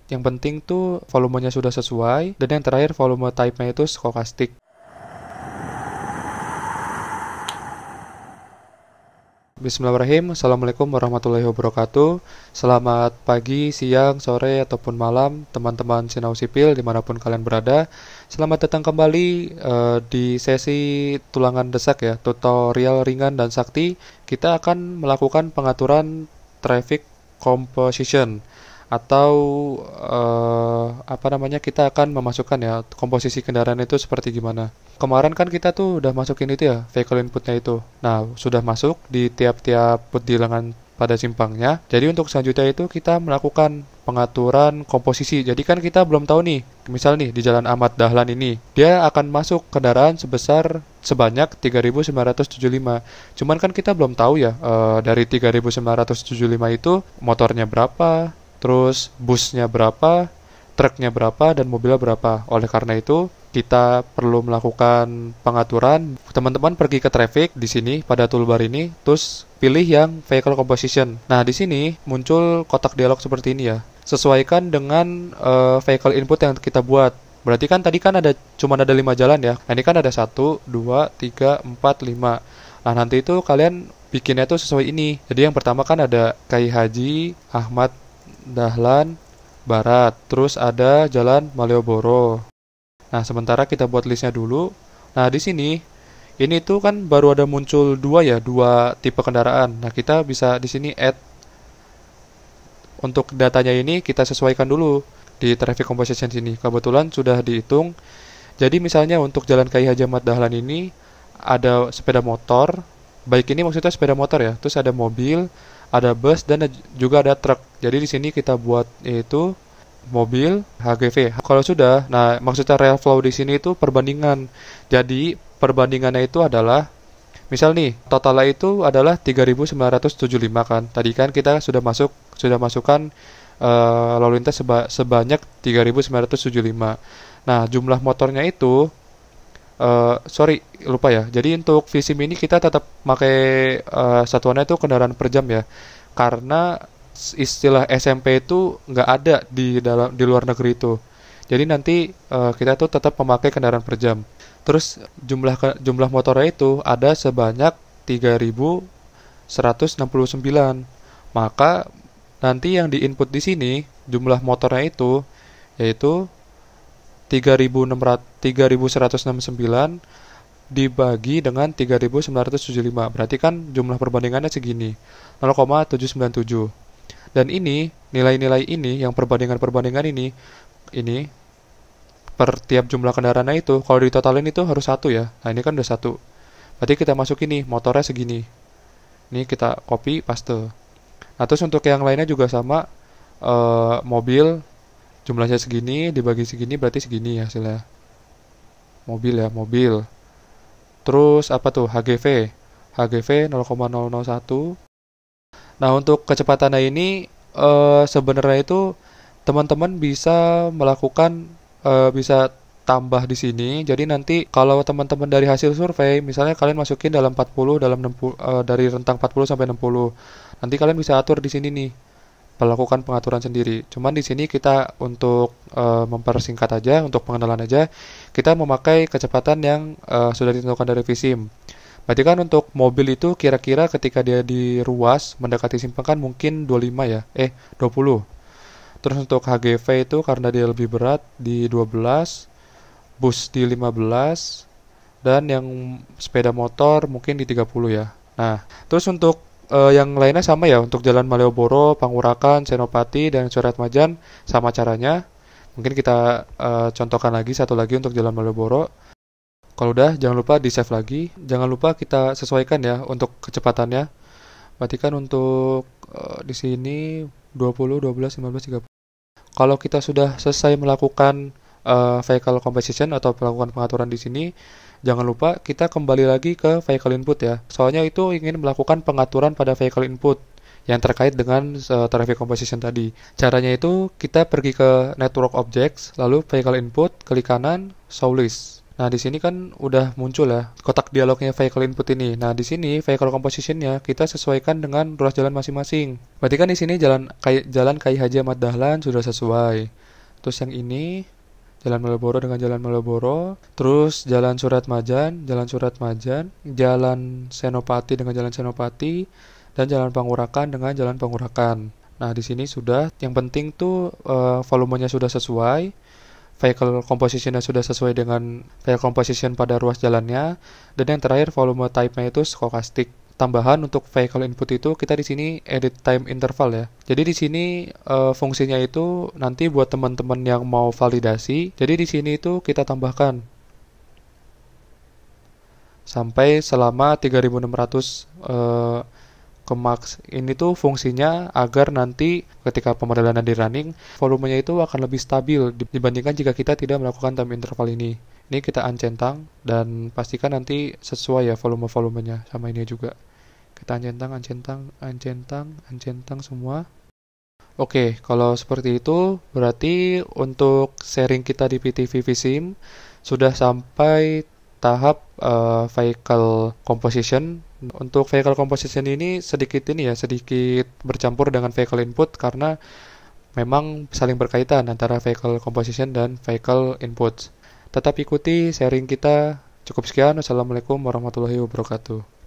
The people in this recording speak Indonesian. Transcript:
Yang penting tuh volumenya sudah sesuai, dan yang terakhir volume type-nya itu stokastik. Bismillahirrahmanirrahim. Assalamualaikum warahmatullahi wabarakatuh. Selamat pagi, siang, sore, ataupun malam teman-teman Sinau Sipil dimanapun kalian berada. Selamat datang kembali di sesi tulangan desak ya, tutorial ringan dan sakti. Kita akan melakukan pengaturan traffic composition, atau kita akan memasukkan ya komposisi kendaraan itu seperti gimana. Kemarin kan kita tuh udah masukin itu ya, vehicle inputnya itu. Nah, sudah masuk di tiap-tiap bilangan pada simpangnya. Jadi untuk selanjutnya itu kita melakukan pengaturan komposisi. Jadi kan kita belum tahu nih, misal nih di Jalan Ahmad Dahlan ini, dia akan masuk kendaraan sebanyak 3.975. Cuman kan kita belum tahu ya, dari 3.975 itu motornya berapa, terus busnya berapa, truknya berapa, dan mobilnya berapa. Oleh karena itu, kita perlu melakukan pengaturan. Teman-teman pergi ke traffic di sini pada toolbar ini, terus pilih yang vehicle composition. Nah, di sini muncul kotak dialog seperti ini ya. Sesuaikan dengan vehicle input yang kita buat. Berarti kan tadi kan cuma ada 5 jalan ya. Nah, ini kan ada 1, 2, 3, 4, 5. Nah, nanti itu kalian bikinnya tuh sesuai ini. Jadi yang pertama kan ada Kiai Haji Ahmad Dahlan Barat, terus ada Jalan Malioboro. Nah, sementara kita buat listnya dulu. Nah, di sini ini tuh kan baru ada muncul dua tipe kendaraan. Nah, kita bisa di sini add. Untuk datanya ini kita sesuaikan dulu di traffic composition sini. Kebetulan sudah dihitung. Jadi misalnya untuk Jalan Kiai Haji Ahmad Dahlan ini ada sepeda motor. Baik, ini maksudnya sepeda motor ya. Terus ada mobil, ada bus, dan juga ada truk. Jadi di sini kita buat itu mobil HGV. Kalau sudah, nah maksudnya real flow di sini itu perbandingan. Jadi perbandingannya itu adalah, misal nih totalnya itu adalah 3.975 kan. Tadi kan kita sudah masukkan lalu lintas sebanyak 3.975. Nah, jumlah motornya itu lupa ya. Jadi untuk VSIM ini kita tetap pakai satuannya itu kendaraan per jam ya. Karena istilah SMP itu nggak ada di luar negeri itu. Jadi nanti kita tuh tetap memakai kendaraan per jam. Terus jumlah motornya itu ada sebanyak 3.169. Maka nanti yang diinput di sini jumlah motornya itu yaitu 3.169 dibagi dengan 3.975. Berarti kan jumlah perbandingannya segini, 0,797. Dan ini, nilai-nilai ini, yang perbandingan ini per tiap jumlah kendaraannya itu, kalau ditotalin itu harus 1 ya. Nah, ini kan udah 1. Berarti kita masukin nih, motornya segini. Ini kita copy, paste. Nah, terus untuk yang lainnya juga sama, mobil, jumlahnya segini, dibagi segini, berarti segini ya hasilnya. Mobil. Terus apa tuh, HGV 0,001. Nah, untuk kecepatannya ini sebenarnya itu teman-teman bisa melakukan bisa tambah di sini. Jadi nanti kalau teman-teman dari hasil survei, misalnya kalian masukin dalam 40, dalam 60, dari rentang 40 sampai 60. Nanti kalian bisa atur di sini nih, melakukan pengaturan sendiri. Cuman di sini kita untuk mempersingkat aja, untuk pengenalan aja, kita memakai kecepatan yang sudah ditentukan dari VSIM. Berarti kan untuk mobil itu kira-kira ketika dia di ruas mendekati simpang kan mungkin 25 ya, 20. Terus untuk HGV itu karena dia lebih berat di 12, bus di 15, dan yang sepeda motor mungkin di 30 ya. Nah, terus untuk yang lainnya sama ya, untuk Jalan Malioboro, Pangurakan, Senopati, dan Suratmajan sama caranya. Mungkin kita contohkan lagi satu lagi untuk Jalan Malioboro. Kalau udah, jangan lupa di save lagi. Jangan lupa kita sesuaikan ya untuk kecepatannya. Berarti kan untuk di sini 20, 12, 15, 30. Kalau kita sudah selesai melakukan vehicle composition atau melakukan pengaturan di sini, jangan lupa kita kembali lagi ke vehicle input ya. Soalnya itu ingin melakukan pengaturan pada vehicle input yang terkait dengan traffic composition tadi. Caranya itu kita pergi ke network objects, lalu vehicle input, klik kanan, show list. Nah, di sini kan udah muncul ya kotak dialognya vehicle input ini. Nah, di sini vehicle compositionnya kita sesuaikan dengan ruas jalan masing-masing. Berarti kan di sini jalan Kai Haji Ahmad Dahlan sudah sesuai. Terus yang ini Jalan Malioboro dengan Jalan Malioboro, terus Jalan Surat Majan, Jalan Senopati dengan Jalan Senopati, dan Jalan Pangurakan dengan Jalan Pangurakan. Nah, di sini sudah, yang penting tuh volumenya sudah sesuai, vehicle compositionnya sudah sesuai dengan vehicle composition pada ruas jalannya, dan yang terakhir volume type-nya itu stochastic. Tambahan untuk vehicle input itu kita di sini edit time interval ya. Jadi di sini fungsinya itu nanti buat teman-teman yang mau validasi. Jadi di sini itu kita tambahkan sampai selama 3600 ke max. Ini tuh fungsinya agar nanti ketika pemodelan di running, volumenya itu akan lebih stabil dibandingkan jika kita tidak melakukan time interval ini. Ini kita uncentang dan pastikan nanti sesuai ya volumenya sama ini juga. Kita uncentang semua. Oke, kalau seperti itu berarti untuk sharing kita di PTV Visim sudah sampai tahap vehicle composition. Untuk vehicle composition ini sedikit bercampur dengan vehicle input karena memang saling berkaitan antara vehicle composition dan vehicle input. Tetap ikuti sharing kita. Cukup sekian. Wassalamualaikum warahmatullahi wabarakatuh.